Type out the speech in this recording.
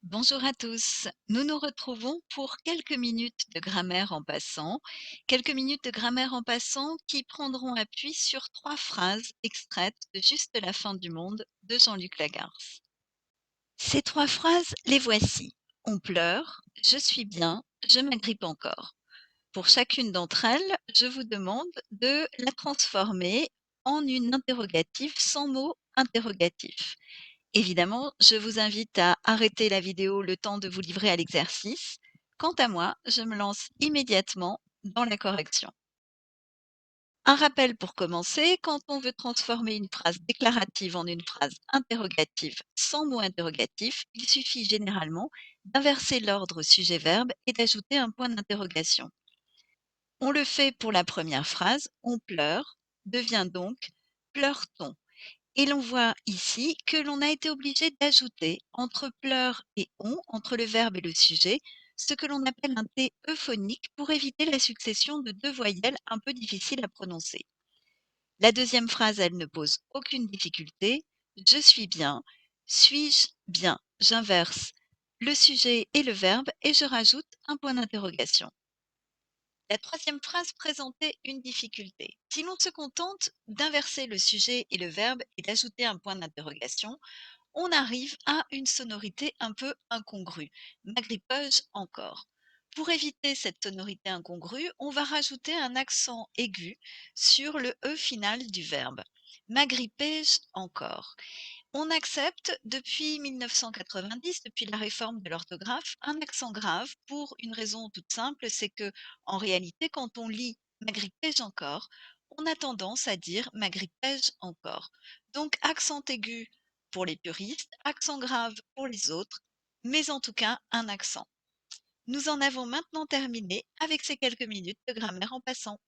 Bonjour à tous. Nous nous retrouvons pour quelques minutes de grammaire en passant. Quelques minutes de grammaire en passant qui prendront appui sur trois phrases extraites de Juste la fin du monde de Jean-Luc Lagarce. Ces trois phrases, les voici. On pleure, je suis bien, je m'agrippe encore. Pour chacune d'entre elles, je vous demande de la transformer en une interrogative sans mot interrogatif. Évidemment, je vous invite à arrêter la vidéo le temps de vous livrer à l'exercice. Quant à moi, je me lance immédiatement dans la correction. Un rappel pour commencer, quand on veut transformer une phrase déclarative en une phrase interrogative sans mot interrogatif, il suffit généralement d'inverser l'ordre sujet-verbe et d'ajouter un point d'interrogation. On le fait pour la première phrase, on pleure, devient donc pleure-t-on. Et l'on voit ici que l'on a été obligé d'ajouter entre pleure et on, entre le verbe et le sujet, ce que l'on appelle un T euphonique pour éviter la succession de deux voyelles un peu difficiles à prononcer. La deuxième phrase, elle ne pose aucune difficulté. Je suis bien. Suis-je bien? J'inverse le sujet et le verbe et je rajoute un point d'interrogation. La troisième phrase présentait une difficulté. Si l'on se contente d'inverser le sujet et le verbe et d'ajouter un point d'interrogation, on arrive à une sonorité un peu incongrue. M'agrippe-je encore? Pour éviter cette sonorité incongrue, on va rajouter un accent aigu sur le E final du verbe. M'agrippais-je encore? On accepte depuis 1990, depuis la réforme de l'orthographe, un accent grave pour une raison toute simple, c'est que, en réalité, quand on lit «m'agrippais-je encore», on a tendance à dire «m'agrippais-je encore». Donc accent aigu pour les puristes, accent grave pour les autres, mais en tout cas un accent. Nous en avons maintenant terminé avec ces quelques minutes de grammaire en passant.